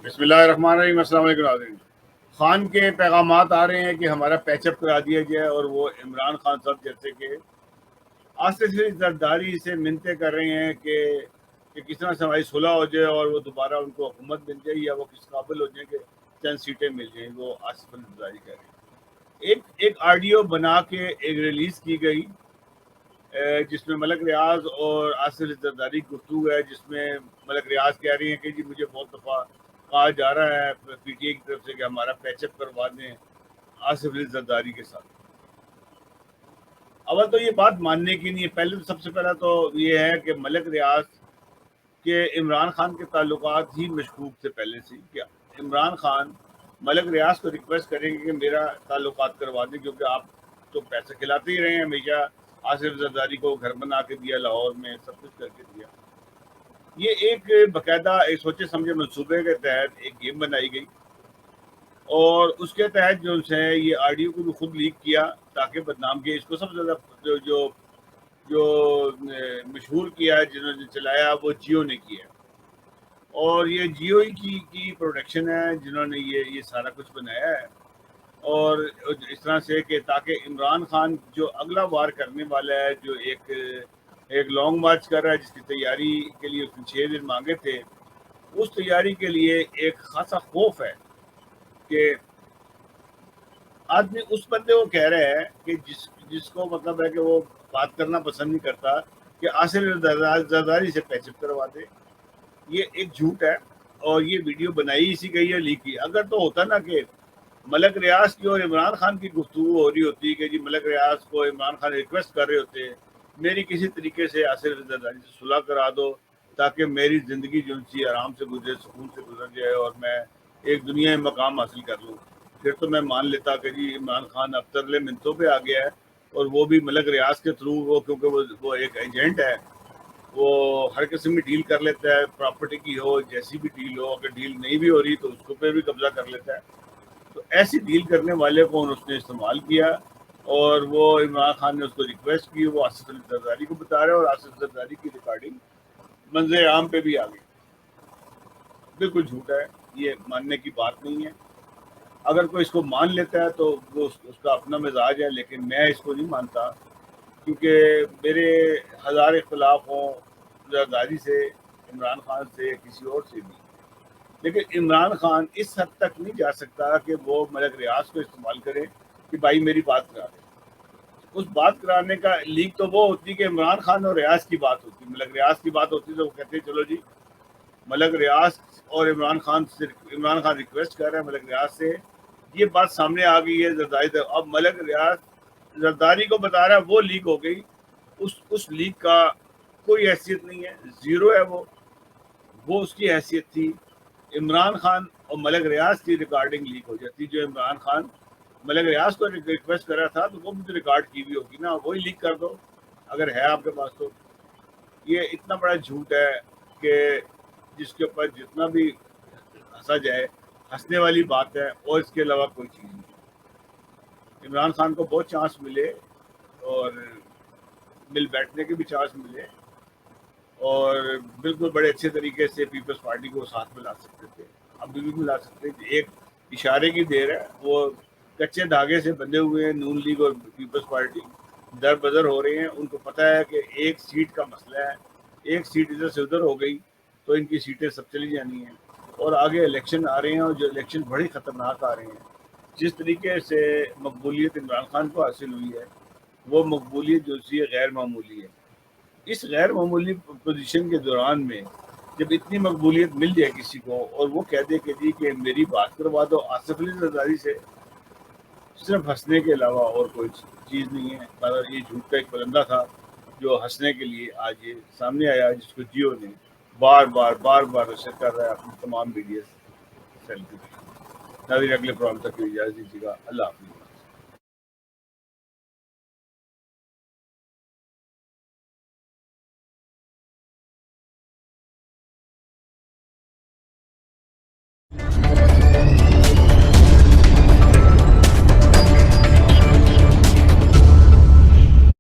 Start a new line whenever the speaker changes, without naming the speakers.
بسم اللہ الرحمن الرحیم۔ السلام علیکم ناظرین۔ خان کے پیغامات آ رہے ہیں کہ ہمارا پیچ اپ کرا دیا جائے، اور وہ عمران خان صاحب جیسے کہ آصف علی زرداری سے منتیں کر رہے ہیں کہ کس طرح سے ہماری صلح ہو جائے اور وہ دوبارہ ان کو حکومت مل جائے، یا وہ کس قابل ہو جائیں کہ چند سیٹیں مل جائیں۔ وہ آصف علی زرداری کہہ رہے ہیں۔ ایک آڈیو بنا کے ایک ریلیز کی گئی جس میں ملک ریاض اور آصف علی زرداری کی گفتگو ہے، جس میں ملک ریاض کہہ رہی ہیں کہ جی مجھے بہت دفعہ کہا جا رہا ہے پی ٹی اے کی طرف سے کہ ہمارا پیچ اپ کروا دیں آصف علی زرداری کے ساتھ۔ اول تو یہ بات ماننے کی نہیں ہے۔ پہلے تو سب سے پہلا تو یہ ہے کہ ملک ریاض کے عمران خان کے تعلقات ہی مشکوک تھے پہلے سے، کہ عمران خان ملک ریاض کو ریکویسٹ کریں گے کہ میرا تعلقات کروا دیں، کیونکہ آپ تو پیسے کھلاتے ہی رہے ہیں ہمیشہ۔ آصف زرداری کو گھر بنا کے دیا لاہور میں، سب کچھ کر کے دیا۔ یہ ایک باقاعدہ ایک سوچے سمجھے منصوبے کے تحت ایک گیم بنائی گئی، اور اس کے تحت جو ہے یہ آڈیو کو بھی خود لیک کیا تاکہ بدنام کیا۔ اس کو سب سے زیادہ جو مشہور کیا ہے، جنہوں نے چلایا، وہ جیو نے کیا، اور یہ جیو ہی کی پروڈکشن ہے جنہوں نے یہ سارا کچھ بنایا ہے۔ اور اس طرح سے کہ تاکہ عمران خان جو اگلا وار کرنے والا ہے، جو ایک لانگ مارچ کر رہا ہے، جس کی تیاری کے لیے اس نے 6 دن مانگے تھے، اس تیاری کے لیے ایک خاصا خوف ہے کہ آدمی اس بندے کو کہہ رہا ہے کہ جس کو مطلب ہے کہ وہ بات کرنا پسند نہیں کرتا، کہ آصف زرداری سے پیچ اپ کروا دے۔ یہ ایک جھوٹ ہے، اور یہ ویڈیو بنائی اسی گئی ہے، لیک کی۔ اگر تو ہوتا نا کہ ملک ریاض کی اور عمران خان کی گفتگو ہو رہی ہوتی کہ جی ملک ریاض کو عمران خان ریکویسٹ کر رہے ہوتے میری کسی طریقے سے آصف زرداری سے صلح کرا دو تاکہ میری زندگی جو سی آرام سے گزرے، سکون سے گزر جائے، اور میں ایک دنیا میں مقام حاصل کر لوں، پھر تو میں مان لیتا کہ جی عمران خان اب ترلے منتوں پہ آ گیا ہے، اور وہ بھی ملک ریاض کے تھرو، وہ کیونکہ وہ ایک ایجنٹ ہے، وہ ہر قسم کی ڈیل کر لیتا ہے، پراپرٹی کی ہو، جیسی بھی ڈیل ہو، اگر ڈیل نہیں بھی ہو رہی تو اس کو پہ بھی قبضہ کر لیتا ہے۔ تو ایسی ڈیل کرنے والے کو اس نے استعمال کیا، اور وہ عمران خان نے اس کو ریکویسٹ کی، وہ آصف علی زرداری کو بتا رہے، اور آصف زرداری کی ریکارڈنگ منظر عام پہ بھی آ گئی۔ بالکل جھوٹ ہے، یہ ماننے کی بات نہیں ہے۔ اگر کوئی اس کو مان لیتا ہے تو وہ اس کا اپنا مزاج ہے، لیکن میں اس کو نہیں مانتا، کیونکہ میرے ہزار اختلاف ہوں زرداری سے، عمران خان سے، کسی اور سے بھی، لیکن عمران خان اس حد تک نہیں جا سکتا کہ وہ ملک ریاض کو استعمال کرے کہ بھائی میری بات کرا دے۔ اس بات کرانے کا لیک تو وہ ہوتی کہ عمران خان اور ریاض کی بات ہوتی، ملک ریاض کی بات ہوتی تو وہ کہتے چلو جی ملک ریاض اور عمران خان ریکویسٹ کر رہے ہیں ملک ریاض سے، یہ بات سامنے آ گئی ہے زرداری سے۔ اب ملک ریاض زرداری کو بتا رہا ہے، وہ لیک ہو گئی، اس لیک کا کوئی حیثیت نہیں ہے، زیرو ہے وہ اس کی حیثیت تھی عمران خان اور ملک ریاض کی ریکارڈنگ لیک ہو جاتی، جو عمران خان ملک ریاض کو ریکویسٹ کر رہا تھا تو وہ بھی تو ریکارڈ کی ہوئی ہوگی نا، وہی لیک کر دو اگر ہے آپ کے پاس تو۔ یہ اتنا بڑا جھوٹ ہے کہ جس کے اوپر جتنا بھی ہنسا جائے، ہنسنے والی بات ہے، اور اس کے علاوہ کوئی چیز نہیں۔ عمران خان کو بہت چانس ملے، اور مل بیٹھنے کے بھی چانس ملے، اور بالکل بڑے اچھے طریقے سے پیپلز پارٹی کو ساتھ ملا سکتے تھے، ابھی بھی ملا سکتے تھے۔ ایک اشارے کی دیر ہے، وہ کچے دھاگے سے بندھے ہوئے ہیں نون لیگ اور پیپلز پارٹی، در بدر ہو رہے ہیں۔ ان کو پتہ ہے کہ ایک سیٹ کا مسئلہ ہے، ایک سیٹ ادھر سے ادھر ہو گئی تو ان کی سیٹیں سب چلی جانی ہیں، اور آگے الیکشن آ رہے ہیں، اور جو الیکشن بڑی خطرناک آ رہے ہیں۔ جس طریقے سے مقبولیت عمران خان کو حاصل ہوئی ہے، وہ مقبولیت جو سی غیر معمولی ہے۔ اس غیر معمولی پوزیشن کے دوران میں جب اتنی مقبولیت مل جائے کسی کو، اور وہ کہہ دے کہ جی کہ میری بات کروا دو آصف علی زرداری سے، صرف ہنسنے کے علاوہ اور کوئی چیز نہیں ہے۔ مگر یہ جھوٹ کا ایک پرندہ تھا جو ہنسنے کے لیے آج یہ سامنے آیا، جس کو جیو نے بار بار نشر کر رہا ہے اپنی تمام ویڈیوز سیل کی۔ ناظرین اگلے پروگرام تک کی اجازت دیجیے گا، اللہ حافظ۔